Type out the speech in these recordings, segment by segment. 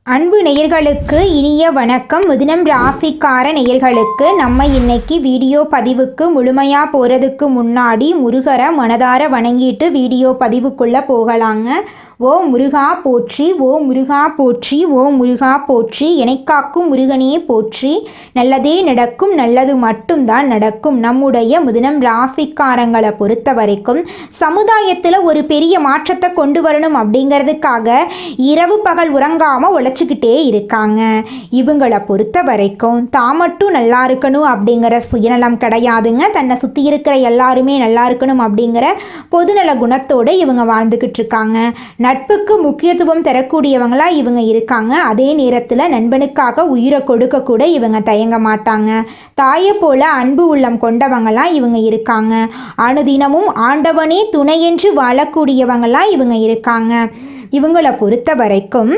அன்பு நேயர்களுக்கு இனிய வணக்கம். மிதுனம் ராசிக்கார நேயர்களுக்கு நம்ம இன்னைக்கு வீடியோ பதிவுக்கு முழுமையாக போகிறதுக்கு முன்னாடி முருகரை மனதார வணங்கிட்டு வீடியோ பதிவுக்குள்ளே போகலாங்க. ஓ முருகா போற்றி, ஓ முருகா போற்றி, ஓ முருகா போற்றி, எனைக்காக்கும் முருகனே போற்றி. நல்லதே நடக்கும், நல்லது மட்டும்தான் நடக்கும். நம்முடைய மிதுனம் ராசிக்காரங்களை பொறுத்த வரைக்கும் சமுதாயத்தில் ஒரு பெரிய மாற்றத்தை கொண்டு வரணும் அப்படிங்கிறதுக்காக இரவு பகல் உறங்காமல் உழைச்சிக்கிட்டே இருக்காங்க. இவங்களை பொறுத்த வரைக்கும் தான் மட்டும் நல்லா இருக்கணும் அப்படிங்கிற சுயநலம் கிடையாதுங்க. தன்னை சுற்றி இருக்கிற எல்லாருமே நல்லா இருக்கணும் அப்படிங்கிற பொதுநல குணத்தோடு இவங்க வாழ்ந்துக்கிட்டு இருக்காங்க. நட்புக்கு முக்கியத்துவம் தரக்கூடியவங்களா இவங்க இருக்காங்க. அதே நேரத்தில் நண்பனுக்காக உயிரை கொடுக்க கூட இவங்க தயங்க மாட்டாங்க. தாயை போல அன்பு உள்ளம் கொண்டவங்களா இவங்க இருக்காங்க. அனுதினமும் ஆண்டவனே துணையென்று வாழக்கூடியவங்களா இவங்க இருக்காங்க. இவங்களை பொறுத்த வரைக்கும்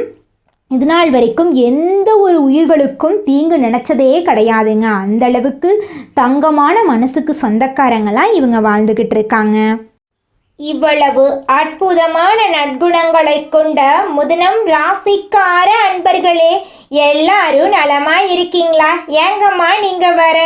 இது நாள் வரைக்கும் எந்த ஒரு உயிர்களுக்கும் தீங்கு நினச்சதே கிடையாதுங்க. அந்தளவுக்கு தங்கமான மனசுக்கு சொந்தக்காரங்களாக இவங்க வாழ்ந்துக்கிட்டு இருக்காங்க. இவ்வளவு அற்புதமான நற்குணங்களை கொண்ட மிதுனம் ராசிக்கார அன்பர்களே, எல்லாரும் நலமா இருக்கீங்களா? ஏங்கம்மா நீங்க வர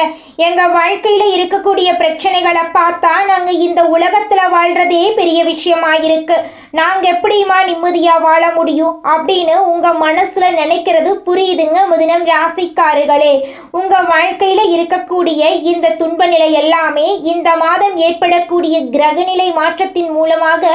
எங்க வாழ்க்கையில இருக்கக்கூடிய பிரச்சனைகளை பார்த்தா நாங்க இந்த உலகத்துல வாழ்றதே பெரிய விஷயமா இருக்கு. நாங்க எப்படிமா நிம்மதியா வாழ முடியும் அப்படின்னு உங்க மனசுல நினைக்கிறது புரியுதுங்க. மிதுனம் ராசிக்காரர்களே, உங்க வாழ்க்கையில இருக்கக்கூடிய இந்த துன்ப நிலை எல்லாமே இந்த மாதம் ஏற்படக்கூடிய கிரகநிலை மாற்றத்தின் மூலமாக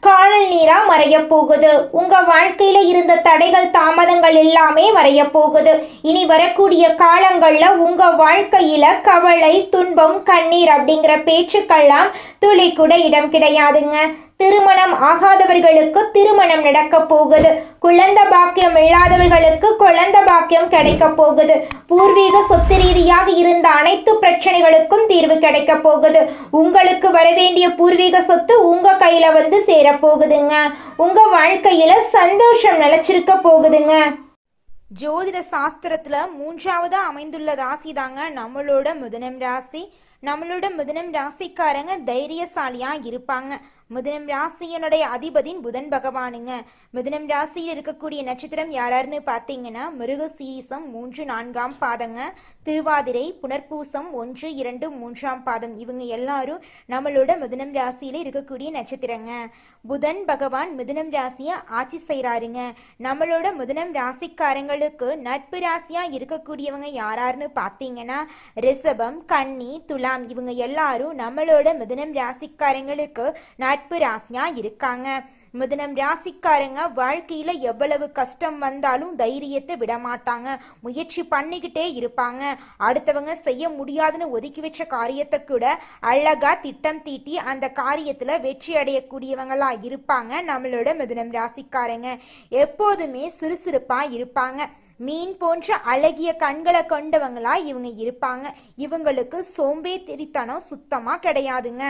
காணல் நீரா மறைய போகுது. உங்க வாழ்க்கையில இருந்த தடைகள் தாமதங்கள் எல்லாமே மறைய போகுது. இனி வரக்கூடிய காலங்கள்ல உங்க வாழ்க்கையில கவலை, துன்பம், கண்ணீர் அப்படிங்கிற பேச்சுக்கெல்லாம் துளி கூட இடம் கிடையாதுங்க. திருமணம் ஆகாதவர்களுக்கு திருமணம் நடக்க போகுது. குழந்தை பாக்கியம் இல்லாதவர்களுக்கு குழந்தை பாக்கியம் கிடைக்க போகுது. பூர்வீக சொத்து ரீதியாக இருந்த அனைத்து பிரச்சனைகளுக்கும் தீர்வு கிடைக்க போகுது. உங்களுக்கு வரவேண்டிய பூர்வீக சொத்து உங்க கையில வந்து சேர போகுதுங்க. உங்க வாழ்க்கையில சந்தோஷம் நிலைச்சிருக்க போகுதுங்க. ஜோதிட சாஸ்திரத்துல 3ஆவதா அமைந்துள்ள ராசி தாங்க நம்மளோட மிதுனம் ராசி. நம்மளோட மிதுனம் ராசிக்காரங்க தைரியசாலியா இருப்பாங்க. மிதுனம் ராசியனுடைய அதிபதியின் புதன் பகவானுங்க. மிதுனம் ராசியில் இருக்கக்கூடிய நட்சத்திரம் யாராருன்னு பார்த்தீங்கன்னா மிருகசீரிசம் 3, 4ஆம் பாதங்க, திருவாதிரை, புனர்பூசம் 1, 2, 3ஆம் பாதம். இவங்க எல்லாரும் நம்மளோட மிதுனம் ராசியில இருக்கக்கூடிய நட்சத்திரங்க. புதன் பகவான் மிதுனம் ராசியை ஆட்சி செய்கிறாருங்க. நம்மளோட மிதுனம் ராசிக்காரங்களுக்கு நட்பு ராசியா இருக்கக்கூடியவங்க யாராருன்னு பார்த்தீங்கன்னா ரிஷபம், கன்னி, துலாம். இவங்க எல்லாரும் நம்மளோட மிதுனம் ராசிக்காரங்களுக்கு நட்பு ராசியா இருக்காங்க. மிதுனம் ராசிக்காரங்க வாழ்க்கையில எவ்வளவு கஷ்டம் வந்தாலும் தைரியத்தை விட மாட்டாங்க. முயற்சி பண்ணிக்கிட்டே இருப்பாங்க. அடுத்தவங்க செய்ய முடியாதுன்னு ஒதுக்கி வச்ச காரியத்தை கூட அழகா திட்டம் தீட்டி அந்த காரியத்துல வெற்றி அடையக்கூடியவங்களா இருப்பாங்க. நம்மளோட மிதுனம் ராசிக்காரங்க எப்போதுமே சுறுசுறுப்பா இருப்பாங்க. மீன் போன்ற அழகிய கண்களை கொண்டவங்களா இவங்க இருப்பாங்க. இவங்களுக்கு சோம்பேறித்தனம் சுத்தமா கிடையாதுங்க.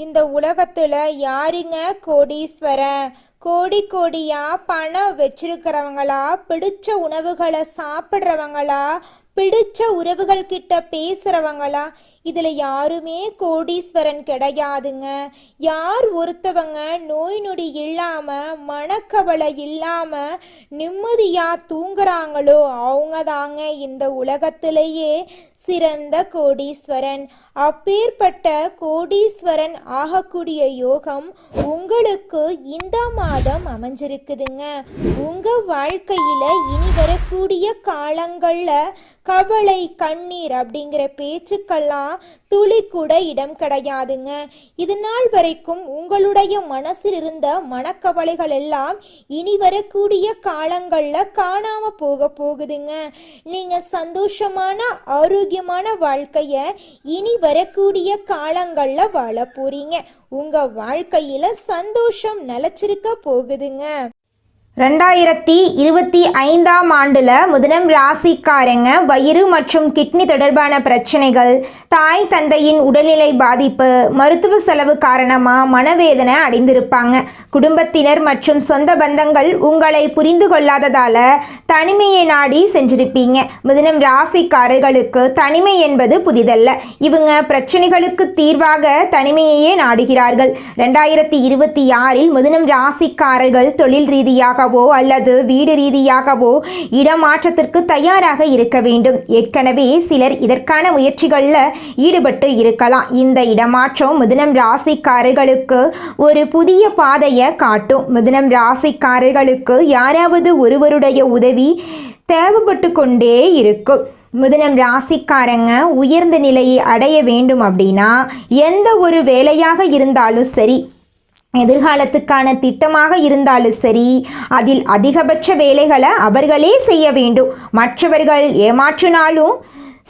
இந்த உலகத்துல யாருங்க கோடீஸ்வரன்? கோடி கோடியா பணம் வச்சிருக்கிறவங்களா, பிடிச்ச உணவுகளை சாப்பிட்றவங்களா, பிடிச்ச உறவுகள் கிட்ட பேசுறவங்களா? இதுல யாருமே கோடீஸ்வரன் கிடையாதுங்க. யார் ஒருத்தவங்க நோய் நொடி இல்லாம மனக்கவலை இல்லாம நிம்மதியா தூங்குறாங்களோ அவங்க தாங்க இந்த உலகத்திலேயே சிறந்த கோடீஸ்வரன். அப்பேற்பட்ட கோடீஸ்வரன் ஆகக்கூடிய யோகம் உங்களுக்கு இந்த மாதம் அமைஞ்சிருக்குதுங்க. உங்க வாழ்க்கையில இனி வரக்கூடிய காலங்கள்ல கவலை, கண்ணீர் அப்படிங்கிற பேச்சுக்கெல்லாம் துளி கூட இடம் கிடையாதுங்க. இது நாள் வரைக்கும் உங்களுடைய மனசில் இருந்த மனக்கவலைகள் எல்லாம் இனி வரக்கூடிய காலங்கள்ல காணாம போக போகுதுங்க. நீங்க சந்தோஷமான ஆரோக்கியமான வாழ்க்கைய இனி வரக்கூடிய காலங்கள்ல வாழ போறீங்க. உங்க வாழ்க்கையில சந்தோஷம் நிலைச்சிருக்க போகுதுங்க. 2025ஆம் ஆண்டில் மிதுனம் ராசிக்காரங்க வயிறு மற்றும் கிட்னி தொடர்பான பிரச்சனைகள், தாய் தந்தையின் உடல்நிலை பாதிப்பு, மருத்துவ செலவு காரணமாக மனவேதனை அடைந்திருப்பாங்க. குடும்பத்தினர் மற்றும் சொந்த பந்தங்கள் உங்களை புரிந்து கொள்ளாததால் தனிமையை நாடி சென்றிருப்பீங்க. மிதுனம் ராசிக்காரர்களுக்கு தனிமை என்பது புதிதல்ல. இவங்க பிரச்சனைகளுக்கு தீர்வாக தனிமையையே நாடுகிறார்கள். 2026 மிதுனம் ராசிக்காரர்கள் தொழில் ரீதியாகவோ அல்லது வீடு ரீதியாகவோ இடமாற்றத்திற்கு தயாராக இருக்க வேண்டும். ஏற்கனவே சிலர் இதற்கான முயற்சிகளில் ஈடுபட்டு இருக்கலாம். இந்த இடமாற்றம் மிதுனம் ராசிக்காரர்களுக்கு ஒரு புதிய பாதையை காட்டும். மிதுனம் ராசிக்காரர்களுக்கு யாராவது ஒருவருடைய உதவி தேவைப்பட்டு கொண்டே இருக்கும். மிதுனம் ராசிக்காரங்க உயர்ந்த நிலையை அடைய வேண்டும் அப்படின்னா எந்த ஒரு வேலையாக இருந்தாலும் சரி, எதிர்காலத்துக்கான திட்டமாக இருந்தாலும் சரி, அதில் அதிகபட்ச வேலைகளை அவர்களே செய்ய வேண்டும். மற்றவர்கள் ஏமாற்றினாலும்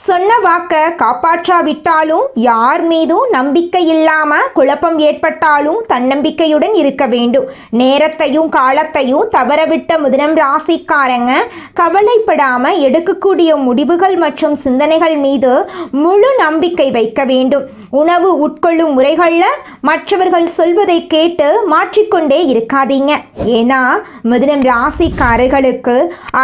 சொன்ன வாக்க காப்பாற்றாவிட்டாலும் யார் மீதும் நம்பிக்கை இல்லாமல் குழப்பம் ஏற்பட்டாலும் தன்னம்பிக்கையுடன் இருக்க வேண்டும். நேரத்தையும் காலத்தையும் தவறவிட்ட மிதுனம் ராசிக்காரங்க கவலைப்படாமல் எடுக்கக்கூடிய முடிவுகள் மற்றும் சிந்தனைகள் மீது முழு நம்பிக்கை வைக்க வேண்டும். உணவு உட்கொள்ளும் முறைகளில் மற்றவர்கள் சொல்வதை கேட்டு மாற்றிக்கொண்டே இருக்காதீங்க. ஏன்னா மிதுனம் ராசிக்காரர்களுக்கு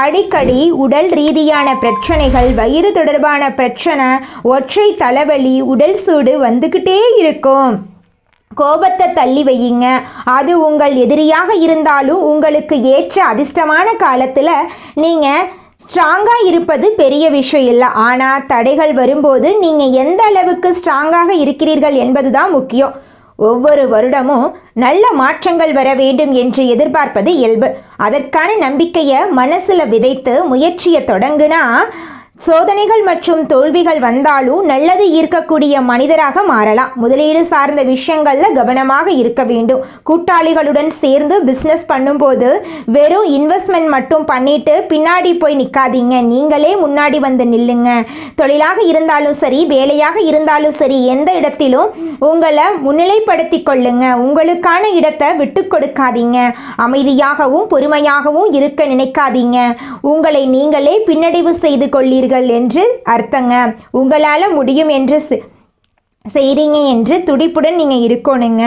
அடிக்கடி உடல் ரீதியான பிரச்சனைகள், வயிறு தொடர்பான பிரச்சனை, ஒற்றை தலைவலி, உடல் சூடு வந்துக்கிட்டே இருக்கும். கோபத்தை தள்ளி வையுங்க. அது உங்கள் எதிரியாக இருந்தாலும் உங்களுக்கு ஏற்ற அதிர்ஷ்டமான காலத்தில் நீங்கள் ஸ்ட்ராங்காக இருப்பது பெரிய விஷயம் இல்லை. ஆனால் தடைகள் வரும்போது நீங்கள் எந்த அளவுக்கு ஸ்ட்ராங்காக இருக்கிறீர்கள் என்பது தான் முக்கியம். ஒவ்வொரு வருடமும் நல்ல மாற்றங்கள் வர வேண்டும் என்று எதிர்பார்ப்பது இயல்பு. அதற்கான நம்பிக்கையை மனசில் விதைத்து முயற்சியை தொடங்குனா சோதனைகள் மற்றும் தோல்விகள் வந்தாலும் நல்லது ஈர்க்கக்கூடிய மனிதராக மாறலாம். முதலீடு சார்ந்த விஷயங்களில் கவனமாக இருக்க வேண்டும். கூட்டாளிகளுடன் சேர்ந்து பிஸ்னஸ் பண்ணும்போது வெறும் இன்வெஸ்ட்மெண்ட் மட்டும் பண்ணிட்டு பின்னாடி போய் நிற்காதீங்க. நீங்களே முன்னாடி வந்து நில்லுங்க. தொழிலாக இருந்தாலும் சரி, வேலையாக இருந்தாலும் சரி, எந்த இடத்திலும் உங்களை முன்னிலைப்படுத்தி கொள்ளுங்க. உங்களுக்கான இடத்தை விட்டு கொடுக்காதீங்க. அமைதியாகவும் பொறுமையாகவும் இருக்க நினைக்காதீங்க. உங்களை நீங்களே பின்னடைவு செய்து கொள்ளீர்கள் என்று அர்த்தங்க. உங்களால் முடியும் என்று செய்கிறீங்க என்று துடிப்புடன் நீங்கள் இருக்கணுங்க.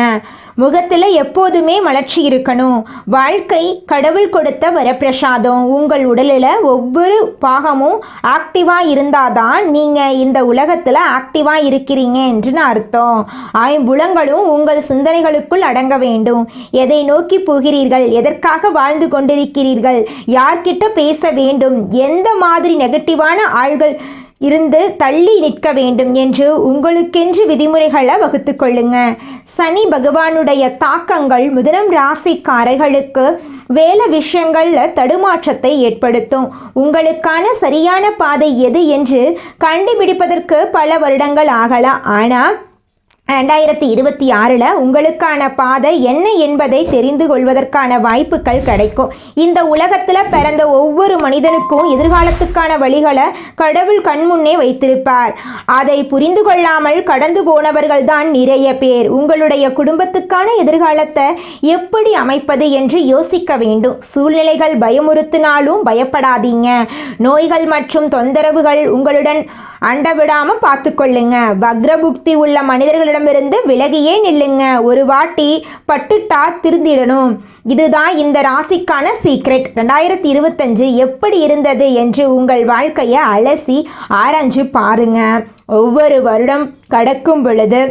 முகத்தில் எப்போதுமே மலர்ச்சி இருக்கணும். வாழ்க்கை கடவுள் கொடுத்த வரப்பிரசாதம். உங்கள் உடலில் ஒவ்வொரு பாகமும் ஆக்டிவாக இருந்தால் தான் நீங்கள் இந்த உலகத்தில் ஆக்டிவாக இருக்கிறீங்க என்று அர்த்தம். ஐம்புலங்களும் உங்கள் சிந்தனைகளுக்குள் அடங்க வேண்டும். எதை நோக்கி போகிறீர்கள்? எதற்காக வாழ்ந்து கொண்டிருக்கிறீர்கள்? யார்கிட்ட பேச வேண்டும்? எந்த மாதிரி நெகட்டிவான ஆள்கள் இருந்து தள்ளி நிற்க வேண்டும் என்று உங்களுக்கென்று விதிமுறைகளை வகுத்து கொள்ளுங்க. சனி பகவானுடைய தாக்கங்கள் மிதுனம் ராசிக்காரர்களுக்கு வேலை விஷயங்களில் தடுமாற்றத்தை ஏற்படுத்தும். உங்களுக்கான சரியான பாதை எது என்று கண்டுபிடிப்பதற்கு பல வருடங்கள் ஆகலாம். ஆனால் 2026 உங்களுக்கான பாதை என்ன என்பதை தெரிந்து கொள்வதற்கான வாய்ப்புகள் கிடைக்கும். இந்த உலகத்தில் பிறந்த ஒவ்வொரு மனிதனுக்கும் எதிர்காலத்துக்கான வழிகளை கடவுள் கண்முன்னே வைத்திருப்பார். அதை புரிந்து கொள்ளாமல் கடந்து போனவர்கள் தான் நிறைய பேர். உங்களுடைய குடும்பத்துக்கான எதிர்காலத்தை எப்படி அமைப்பது என்று யோசிக்க வேண்டும். சூழ்நிலைகள் பயமுறுத்தினாலும் பயப்படாதீங்க. நோய்கள் மற்றும் தொந்தரவுகள் உங்களுடன் அண்டவிடாமல் பார்த்து கொள்ளுங்க. வக்ரபுக்தி உள்ள மனிதர்களிடமிருந்து விலகியே நில்லுங்க. ஒரு வாட்டி பட்டுட்டா திருந்திடணும். இதுதான் இந்த ராசிக்கான சீக்ரெட். 2025 எப்படி இருந்தது என்று உங்கள் வாழ்க்கையை அலசி ஆராய்ஞ்சு பாருங்க. ஒவ்வொரு வருடம் கடக்கும் பொழுது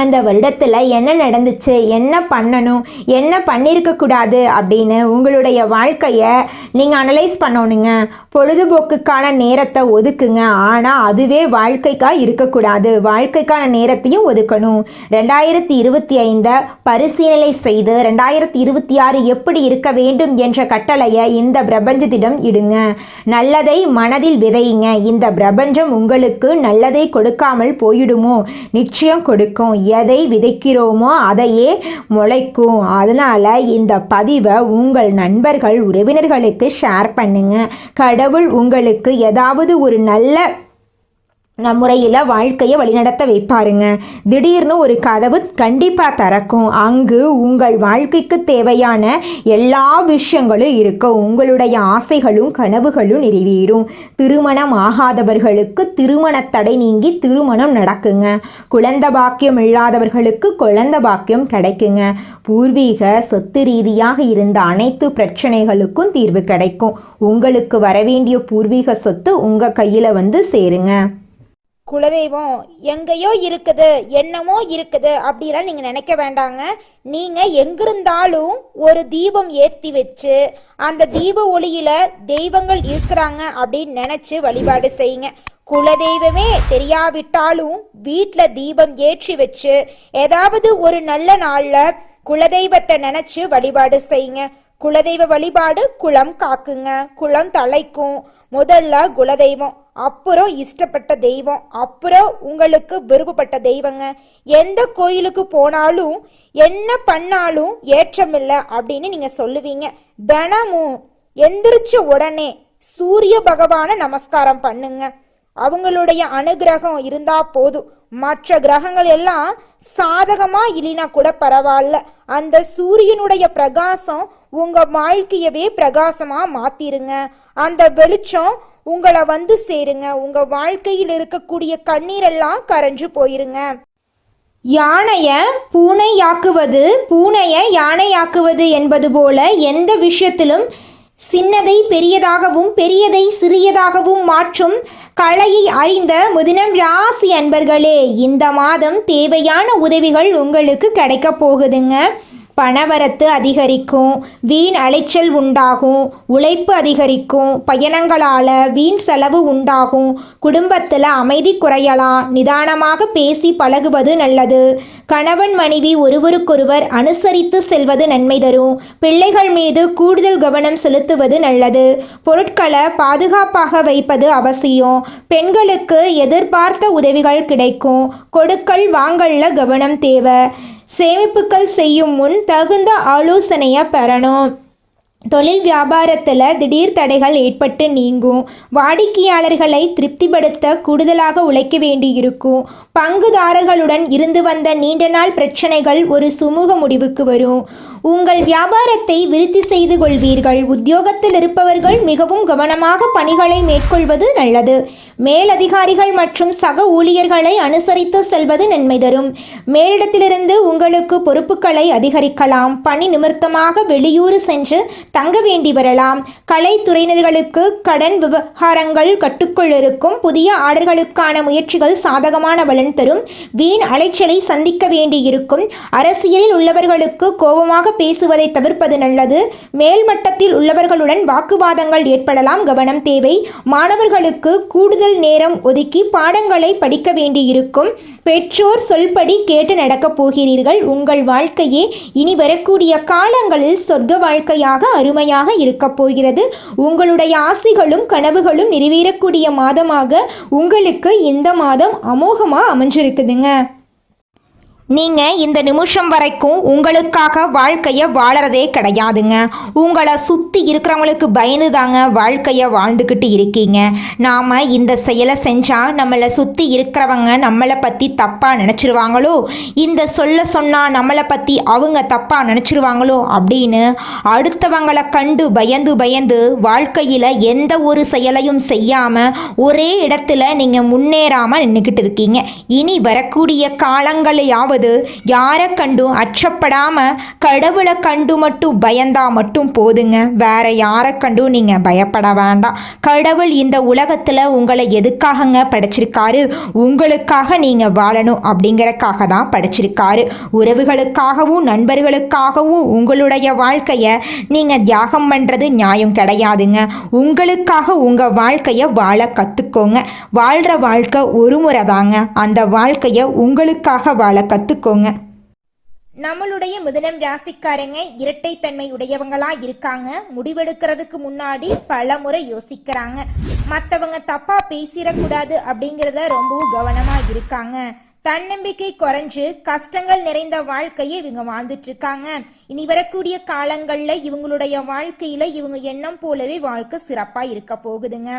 அந்த வருடத்தில் என்ன நடந்துச்சு, என்ன பண்ணணும், என்ன பண்ணியிருக்கக்கூடாது அப்படின்னு உங்களுடைய வாழ்க்கையை நீங்கள் அனலைஸ் பண்ணணுங்க. பொழுதுபோக்குக்கான நேரத்தை ஒதுக்குங்க. ஆனால் அதுவே வாழ்க்கைக்காக இருக்கக்கூடாது. வாழ்க்கைக்கான நேரத்தையும் ஒதுக்கணும். 2025 பரிசீலனை செய்து 2026 எப்படி இருக்க வேண்டும் என்ற கட்டளையை இந்த பிரபஞ்சத்திடம் இடுங்க. நல்லதை மனதில் விதையுங்க. இந்த பிரபஞ்சம் உங்களுக்கு நல்லதை கொடுக்காமல் போயிடுமோ? நிச்சயம் கொடுக்கும். எதை விதைக்கிறோமோ அதையே முளைக்கும். அதனால் இந்த பதிவை உங்கள் நண்பர்கள், உறவினர்களுக்கு ஷேர் பண்ணுங்க. கடவுள் உங்களுக்கு ஏதாவது ஒரு நல்ல முறையில் வாழ்க்கையை வழிநடத்த வைப்பாருங்க. திடீர்னு ஒரு கதவு கண்டிப்பாக திறக்கும். அங்கு உங்கள் வாழ்க்கைக்கு தேவையான எல்லா விஷயங்களும் இருக்கும். உங்களுடைய ஆசைகளும் கனவுகளும் நிறைவேறும். திருமணம் ஆகாதவர்களுக்கு திருமண தடை நீங்கி திருமணம் நடக்குங்க. குழந்தை பாக்கியம் இல்லாதவர்களுக்கு குழந்தை பாக்கியம் கிடைக்குங்க. பூர்வீக சொத்து ரீதியாக இருந்த அனைத்து பிரச்சனைகளுக்கும் தீர்வு கிடைக்கும். உங்களுக்கு வரவேண்டிய பூர்வீக சொத்து உங்கள் கையில் வந்து சேருங்க. குலதெய்வம் எங்கேயோ இருக்குது, என்னமோ இருக்குது அப்படிலாம் நீங்கள் நினைக்க வேண்டாங்க. நீங்கள் எங்கிருந்தாலும் ஒரு தீபம் ஏற்றி வச்சு அந்த தீப ஒளியில் தெய்வங்கள் இருக்கிறாங்க அப்படின்னு நினச்சி வழிபாடு செய்யுங்க. குலதெய்வமே தெரியாவிட்டாலும் வீட்டில் தீபம் ஏற்றி வச்சு ஏதாவது ஒரு நல்ல நாளில் குலதெய்வத்தை நினச்சி வழிபாடு செய்யுங்க. குலதெய்வ வழிபாடு குலம் காக்குங்க, குலம் தலைக்கும். முதல்ல குலதெய்வம், அப்புறம் இஷ்டப்பட்ட தெய்வம், அப்புறம் உங்களுக்கு விருப்பப்பட்ட தெய்வங்க. எந்த கோயிலுக்கு போனாலும் என்ன பண்ணாலும் ஏற்றமில்லை அப்படின்னு நீங்க சொல்லுவீங்க. தினமும் எந்திரிச்ச உடனே சூரிய பகவானை நமஸ்காரம் பண்ணுங்க. அவங்களுடைய அனுகிரகம் இருந்தா போதும். மற்ற கிரகங்கள் எல்லாம் சாதகமா இல்லைனா கூட பரவாயில்ல, அந்த சூரியனுடைய பிரகாசம் உங்க வாழ்க்கையவே பிரகாசமா மாத்திருங்க. அந்த வெளிச்சம் உங்களை வந்து சேருங்க. உங்க வாழ்க்கையில் இருக்கக்கூடிய கண்ணீரெல்லாம் கரைஞ்சு போயிருங்க. யானைய பூனையாக்குவது, பூனைய யானையாக்குவது என்பது போல எந்த விஷயத்திலும் சின்னதை பெரியதாகவும் பெரியதை சிறியதாகவும் மாற்றும் கலையை அறிந்த மிதுனம் ராசி அன்பர்களே, இந்த மாதம் தேவையான உதவிகள் உங்களுக்கு கிடைக்க போகுதுங்க. பணவரத்து அதிகரிக்கும், வீண் அலைச்சல் உண்டாகும், உழைப்பு அதிகரிக்கும், பயணங்களால் வீண் செலவு உண்டாகும், குடும்பத்தில் அமைதி குறையலாம். நிதானமாக பேசி பழகுவது நல்லது. கணவன் மனைவி ஒருவருக்கொருவர் அனுசரித்து செல்வது நன்மை தரும். பிள்ளைகள் மீது கூடுதல் கவனம் செலுத்துவது நல்லது. பொருட்களை பாதுகாப்பாக வைப்பது அவசியம். பெண்களுக்கு எதிர்பார்த்த உதவிகள் கிடைக்கும். கொடுக்கல் வாங்கல்ல கவனம் தேவை. சேமிப்புகள் செய்யும் முன் தகுந்த ஆலோசனையை பெறணும். தொழில் வியாபாரத்தில் திடீர் தடைகள் ஏற்பட்டு நீங்கும். வாடிக்கையாளர்களை திருப்திப்படுத்த கூடுதலாக உழைக்க வேண்டியிருக்கும். பங்குதாரர்களுடன் இருந்து வந்த நீண்ட நாள் பிரச்சனைகள் ஒரு சுமூக முடிவுக்கு வரும். உங்கள் வியாபாரத்தை விருத்தி செய்து கொள்வீர்கள். உத்தியோகத்தில் இருப்பவர்கள் மிகவும் கவனமாக பணிகளை மேற்கொள்வது நல்லது. மேலதிகாரிகள் மற்றும் சக ஊழியர்களை அனுசரித்து செல்வது நன்மை தரும். மேலிடத்திலிருந்து உங்களுக்கு பொறுப்புகளை அதிகரிக்கலாம். பணி நிமித்தமாக வெளியூர் சென்று தங்க வேண்டி வரலாம். கலைத்துறையினர்களுக்கு கடன் விவகாரங்கள் கட்டுக்குள் இருக்கும். புதிய ஆர்டர்களுக்கான முயற்சிகள் சாதகமான பலன் தரும். வீண் அலைச்சலை சந்திக்க வேண்டியிருக்கும். அரசியலில் உள்ளவர்களுக்கு கோபமாக பேசுவதை தவிர்ப்பது நல்லது. மேல்மட்டத்தில் உள்ளவர்களுடன் வாக்குவாதங்கள் ஏற்படலாம், கவனம் தேவை. மாணவர்களுக்கு கூடுதல் நேரம் ஒதுக்கி பாடங்களை படிக்க வேண்டியிருக்கும். பெற்றோர் சொல்படி கேட்டு நடக்கப் போகிறீர்கள். உங்கள் வாழ்க்கையே இனி வரக்கூடிய காலங்களில் சொர்க்க வாழ்க்கையாக அருமையாக இருக்கப் போகிறது. உங்களுடைய ஆசைகளும் கனவுகளும் நிறைவேறக்கூடிய மாதமாக உங்களுக்கு இந்த மாதம் அமோகமாக அமைஞ்சிருக்குதுங்க. நீங்கள் இந்த நிமிஷம் வரைக்கும் உங்களுக்காக வாழ்க்கையை வாழறதே கிடையாதுங்க. உங்களை சுற்றி இருக்கிறவங்களுக்கு பயந்து தாங்க வாழ்க்கையை வாழ்ந்துக்கிட்டு இருக்கீங்க. நாம் இந்த செயலை செஞ்சால் நம்மளை சுற்றி இருக்கிறவங்க நம்மளை பற்றி தப்பாக நினச்சிருவாங்களோ, இந்த சொல்ல சொன்னால் நம்மளை பற்றி அவங்க தப்பாக நினச்சிருவாங்களோ அப்படின்னு அடுத்தவங்களை கண்டு பயந்து பயந்து வாழ்க்கையில் எந்த ஒரு செயலையும் செய்யாமல் ஒரே இடத்துல நீங்கள் முன்னேறாமல் நின்றுக்கிட்டு இருக்கீங்க. இனி வரக்கூடிய காலங்களையாவது யாரை கண்டும் அச்சப்படாம கடவுளை கண்டு மட்டும் பயந்தா மட்டும் போதுங்க. வேற யாரை கண்டும் நீங்க பயப்பட வேண்டாம். கடவுள் இந்த உலகத்துல உங்களை எதுக்காகங்க படைச்சிருக்காரு? உங்களுக்காக நீங்க வாழணும் அப்படிங்கறக்காக தான் படைச்சிருக்காரு. உறவுகளுக்காகவும் நண்பர்களுக்காகவும் உங்களுடைய வாழ்க்கைய நீங்க தியாகம் பண்றது நியாயம் கிடையாதுங்க. உங்களுக்காக உங்க வாழ்க்கைய வாழ கத்துக்கோங்க. வாழ்ற வாழ்க்கை ஒரு முறை தாங்க. அந்த வாழ்க்கைய உங்களுக்காக வாழ கத்துக்கோங்க. நம்மளுடைய மிதுனம் ராசிக்காரங்க இரட்டைத்தன்மை உடையவங்களா இருக்காங்க. முடிவெடுக்கிறதுக்கு முன்னாடி பல முறை யோசிக்கிறாங்க. மற்றவங்க தப்பா பேசிடக்கூடாது அப்படிங்கிறத ரொம்பவும் கவனமா இருக்காங்க. தன்னம்பிக்கை குறைஞ்சு கஷ்டங்கள் நிறைந்த வாழ்க்கையை இவங்க வாழ்ந்துட்டு இருக்காங்க. இனி வரக்கூடிய காலங்கள்ல இவங்களுடைய வாழ்க்கையில இவங்க எண்ணம் போலவே வாழ்க்கை சிறப்பா இருக்க போகுதுங்க.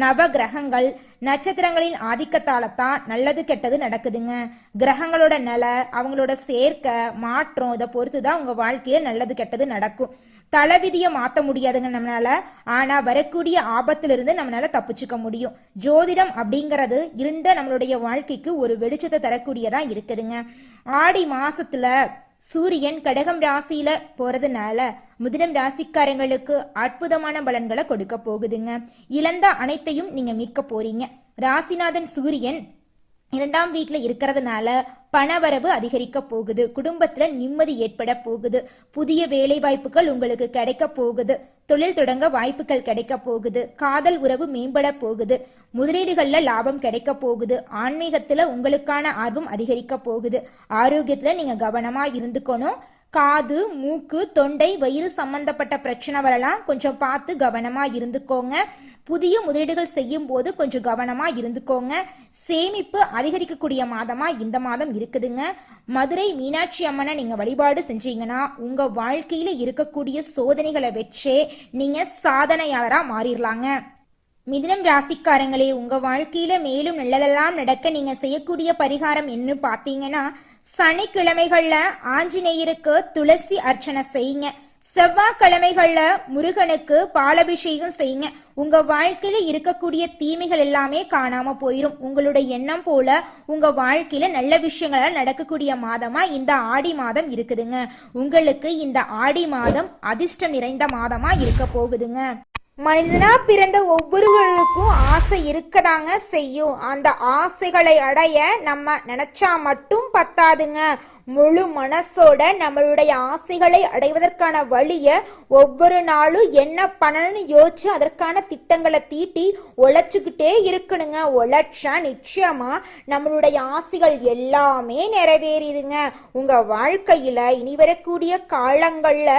நவ கிரகங்கள் நட்சத்திரங்களின் ஆதிக்கத்தாலத்தான் நல்லது கெட்டது நடக்குதுங்க. கிரகங்களோட நிலை, அவங்களோட சேர்க்கை, மாற்றம் இதை பொறுத்துதான் உங்க வாழ்க்கையில நல்லது கெட்டது நடக்கும். தலைவிதியை மாற்ற முடியாதுங்க நம்மளால. ஆனா வரக்கூடிய ஆபத்திலிருந்து நம்மளால தப்பிச்சுக்க முடியும். ஜோதிடம் அப்படிங்கிறது இருண்ட நம்மளுடைய வாழ்க்கைக்கு ஒரு வெளிச்சத்தை தரக்கூடியதா இருக்குதுங்க. ஆடி மாசத்துல சூரியன் கடகம் ராசியில போறதுனால மிதுனம் ராசிக்காரங்களுக்கு அற்புதமான பலன்களை கொடுக்க போகுதுங்க. இழந்த அனைத்தையும் நீங்க மீட்க போறீங்க. ராசிநாதன் சூரியன் 2ஆம் வீட்டுல இருக்கிறதுனால பணவரவு அதிகரிக்க போகுது. குடும்பத்துல நிம்மதி ஏற்பட போகுது. புதிய வேலை வாய்ப்புகள் உங்களுக்கு கிடைக்க போகுது. தொழில் தொடங்க வாய்ப்புகள் கிடைக்க போகுது. காதல் உறவு மேம்பட போகுது. முதலீடுகள்ல லாபம் கிடைக்க போகுது. ஆன்மீகத்துல உங்களுக்கான ஆர்வம் அதிகரிக்க போகுது. ஆரோக்கியத்துல நீங்க கவனமா இருந்துக்கணும். காது, மூக்கு, தொண்டை, வயிறு சம்பந்தப்பட்ட பிரச்சனை வரலாம். கொஞ்சம் பார்த்து கவனமா இருந்துக்கோங்க. புதிய முதலீடுகள் செய்யும் போது கொஞ்சம் கவனமா இருந்துக்கோங்க. சேமிப்பு அதிகரிக்கக்கூடிய மாதமா இந்த மாதம் இருக்குதுங்க. மதுரை மீனாட்சி அம்மனை நீங்க வழிபாடு செஞ்சீங்கன்னா உங்க வாழ்க்கையில இருக்கக்கூடிய சோதனைகளை வச்சே நீங்க சாதனையாளரா மாறிடலாங்க. மிதுனம் ராசிக்காரங்களே, உங்க வாழ்க்கையில மேலும் நல்லதெல்லாம் நடக்க நீங்க செய்யக்கூடிய பரிகாரம் என்ன பார்த்தீங்கன்னா, சனிக்கிழமைகள்ல ஆஞ்சநேயருக்கு துளசி அர்ச்சனை செய்யுங்க. செவ்வாய்க்கிழமைகள்ல முருகனுக்கு பாலபிஷேகம் செய்யுங்க. உங்க வாழ்க்கையில இருக்கக்கூடிய தீமைகள் எல்லாமே காணாம போயிரும். உங்களுடைய எண்ணம் போல உங்க வாழ்க்கையில நல்ல விஷயங்கள நடக்கக்கூடிய மாதமா இந்த ஆடி மாதம் இருக்குதுங்க. உங்களுக்கு இந்த ஆடி மாதம் அதிர்ஷ்டம் நிறைந்த மாதமா இருக்க போகுதுங்க. மனிதனா பிறந்த ஒவ்வொருவருக்கும் ஆசை இருக்கதாங்க செய்யும். அந்த ஆசைகளை அடைய நம்ம நினைச்சா மட்டும் பத்தாதுங்க. முழு மனசோட நம்மளுடைய ஆசைகளை அடைவதற்கான வழிய ஒவ்வொரு நாளும் என்ன பண்ணணும்னு யோசிச்சு அதற்கான திட்டங்களை தீட்டி உழைச்சுக்கிட்டே இருக்கணுங்க. உழைச்சா நிச்சயமா நம்மளுடைய ஆசைகள் எல்லாமே நிறைவேறிடுங்க. உங்க வாழ்க்கையில இனி வரக்கூடிய காலங்கள்ல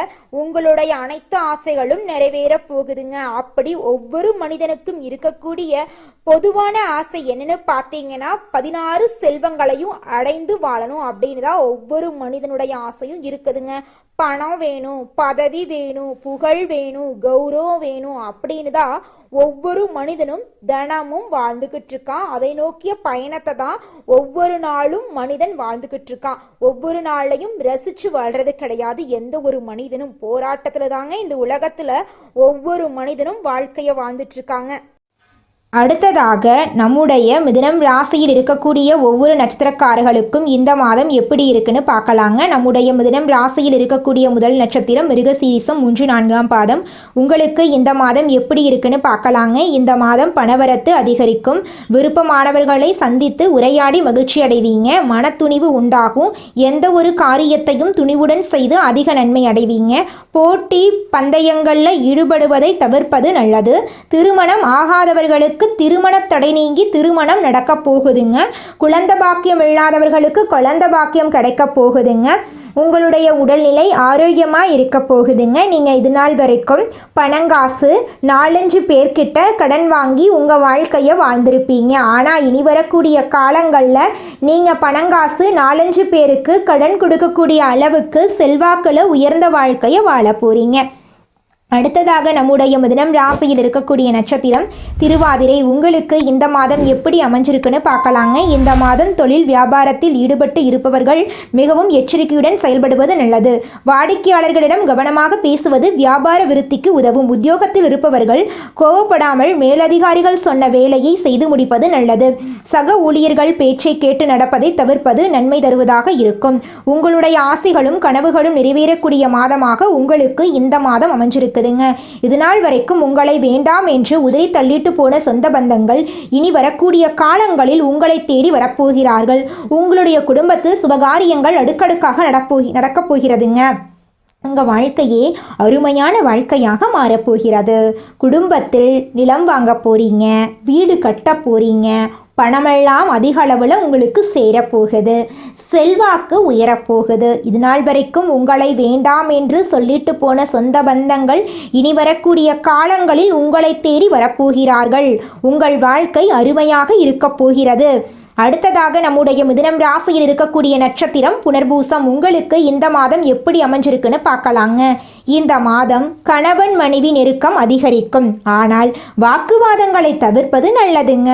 உங்களுடைய அனைத்து ஆசைகளும் நிறைவேற போகுதுங்க. அப்படி ஒவ்வொரு மனிதனுக்கும் இருக்கக்கூடிய பொதுவான ஆசை என்னன்னு பார்த்தீங்கன்னா 16 செல்வங்களையும் அடைந்து வாழணும் அப்படின்னு தான் ஒவ்வொரு மனிதனுடைய ஆசையும் இருக்குதுங்க. பணம் வேணும், பதவி வேணும், புகழ் வேணும், கௌரவம் வேணும் அப்படின்னு தான் ஒவ்வொரு மனிதனும் தினமும் வாழ்ந்துகிட்டு இருக்கான். அதை நோக்கிய பயணத்தை தான் ஒவ்வொரு நாளும் மனிதன் வாழ்ந்துகிட்டு இருக்கான். ஒவ்வொரு நாளையும் ரசிச்சு வாழ்றது கிடையாது எந்த ஒரு மனிதனும். போராட்டத்துல தாங்க இந்த உலகத்துல ஒவ்வொரு மனிதனும் வாழ்க்கைய வாழ்ந்துட்டு இருக்காங்க. அடுத்ததாக நம்முடைய மிதுனம் ராசியில் இருக்கக்கூடிய ஒவ்வொரு நட்சத்திரக்காரர்களுக்கும் இந்த மாதம் எப்படி இருக்குன்னு பார்க்கலாங்க. நம்முடைய மிதுனம் ராசியில் இருக்கக்கூடிய முதல் நட்சத்திரம் மிருகசீரிசம் 3-4ஆம் பாதம். உங்களுக்கு இந்த மாதம் எப்படி இருக்குன்னு பார்க்கலாங்க. இந்த மாதம் பணவரத்து அதிகரிக்கும். விருப்பமானவர்களை சந்தித்து உரையாடி மகிழ்ச்சி அடைவீங்க. மன துணிவு உண்டாகும். எந்த ஒரு காரியத்தையும் துணிவுடன் செய்து அதிக நன்மை அடைவீங்க. போட்டி பந்தயங்களில் ஈடுபடுவதை தவிர்ப்பது நல்லது. திருமணம் ஆகாதவர்களுக்கு திருமண தடை நீங்கி திருமணம் நடக்க போகுதுங்க. குழந்தை பாக்கியம் இல்லாதவர்களுக்கு குழந்தை பாக்கியம் கிடைக்க போகுதுங்க. உங்களுடைய உடல்நிலை ஆரோக்கியமாக இருக்க போகுதுங்க. நீங்கள் இது நாள் வரைக்கும் பணங்காசு 4-5 பேர்கிட்ட கடன் வாங்கி உங்கள் வாழ்க்கையை வாழ்ந்திருப்பீங்க. ஆனால் இனி வரக்கூடிய காலங்களில் நீங்கள் பணங்காசு 4-5 பேருக்கு கடன் கொடுக்கக்கூடிய அளவுக்கு செல்வாக்கில் உயர்ந்த வாழ்க்கையை வாழ போகிறீங்க. அடுத்ததாக நம்முடைய மிதுனம் ராசியில் இருக்கக்கூடிய நட்சத்திரம் திருவாதிரை. உங்களுக்கு இந்த மாதம் எப்படி அமைஞ்சிருக்குன்னு பார்க்கலாங்க. இந்த மாதம் தொழில் வியாபாரத்தில் ஈடுபட்டு இருப்பவர்கள் மிகவும் எச்சரிக்கையுடன் செயல்படுவது நல்லது. வாடிக்கையாளர்களிடம் கவனமாக பேசுவது வியாபார விருத்திக்கு உதவும். உத்தியோகத்தில் இருப்பவர்கள் கோவப்படாமல் மேலதிகாரிகள் சொன்ன வேலையை செய்து முடிப்பது நல்லது. சக ஊழியர்கள் பேச்சை கேட்டு நடப்பதை தவிர்ப்பது நன்மை தருவதாக இருக்கும். உங்களுடைய ஆசைகளும் கனவுகளும் நிறைவேறக்கூடிய மாதமாக உங்களுக்கு இந்த மாதம் அமைஞ்சிருக்கு. இதனால் வரைக்கும் உங்களை வேண்டாம் என்று உதறி தள்ளிட்டு போன சொந்த பந்தங்கள் இனி வரக்கூடிய காலங்களில் உங்களை தேடி வரப்போகிறார்கள். உங்களுடைய குடும்பத்தில் சுபகாரியங்கள் அடுக்கடுக்காக நடக்கப் போகிறதுங்க. உங்கள் வாழ்க்கையே அருமையான வாழ்க்கையாக மாறப்போகிறது. குடும்பத்தில் நிலம் வாங்க போறீங்க, வீடு கட்ட போறீங்க. பணமெல்லாம் அதிக அளவில் உங்களுக்கு சேரப்போகுது. செல்வாக்கு உயரப்போகுது. இது நாள் வரைக்கும் உங்களை வேண்டாம் என்று சொல்லிட்டு போன சொந்த பந்தங்கள் இனி வரக்கூடிய காலங்களில் உங்களை தேடி வரப்போகிறார்கள். உங்கள் வாழ்க்கை அருமையாக இருக்க போகிறது. அடுத்ததாக நம்முடைய மிதுனம் ராசியில் இருக்கக்கூடிய நட்சத்திரம் புனர்பூசம். உங்களுக்கு இந்த மாதம் எப்படி அமைஞ்சிருக்குன்னு பார்க்கலாங்க. இந்த மாதம் கணவன் மனைவி நெருக்கம் அதிகரிக்கும். ஆனால் வாக்குவாதங்களை தவிர்ப்பது நல்லதுங்க.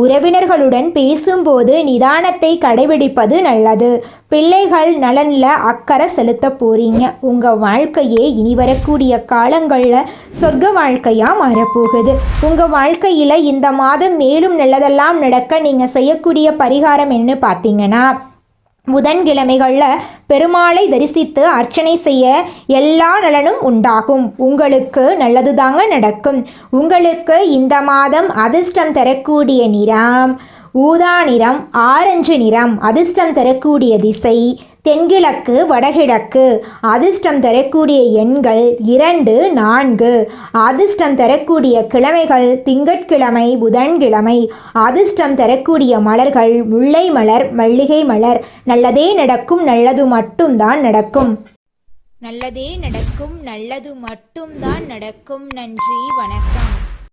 உறவினர்களுடன் பேசும்போது நிதானத்தை கடைபிடிப்பது நல்லது. பிள்ளைகள் நலனில் அக்கறை செலுத்த போறீங்க. உங்கள் வாழ்க்கையே இனி வரக்கூடிய காலங்களில் சொர்க்க வாழ்க்கையாக மாறப்போகுது. உங்கள் வாழ்க்கையில் இந்த மாதம் மேலும் நல்லதெல்லாம் நடக்க நீங்கள் செய்யக்கூடிய பரிகாரம் என்ன பார்த்தீங்கன்னா, புதன்கிழமைகளில் பெருமாளை தரிசித்து அர்ச்சனை செய்ய எல்லா நலனும் உண்டாகும். உங்களுக்கு நல்லது தாங்க நடக்கும். உங்களுக்கு இந்த மாதம் அதிர்ஷ்டம் தரக்கூடிய நிறம் ஊதா நிறம், ஆரஞ்சு நிறம். அதிர்ஷ்டம் தரக்கூடிய திசை தென்கிழக்கு வடகிழக்கு. அதிர்ஷ்டம் தரக்கூடிய எண்கள் 2, 4. அதிர்ஷ்டம் தரக்கூடிய கிழமைகள் திங்கட்கிழமை, புதன்கிழமை. அதிர்ஷ்டம் தரக்கூடிய மலர்கள் முல்லை மலர், மல்லிகை மலர். நல்லதே நடக்கும், நல்லது மட்டும்தான் நடக்கும். நல்லதே நடக்கும், நல்லது மட்டும்தான் நடக்கும். நன்றி, வணக்கம்.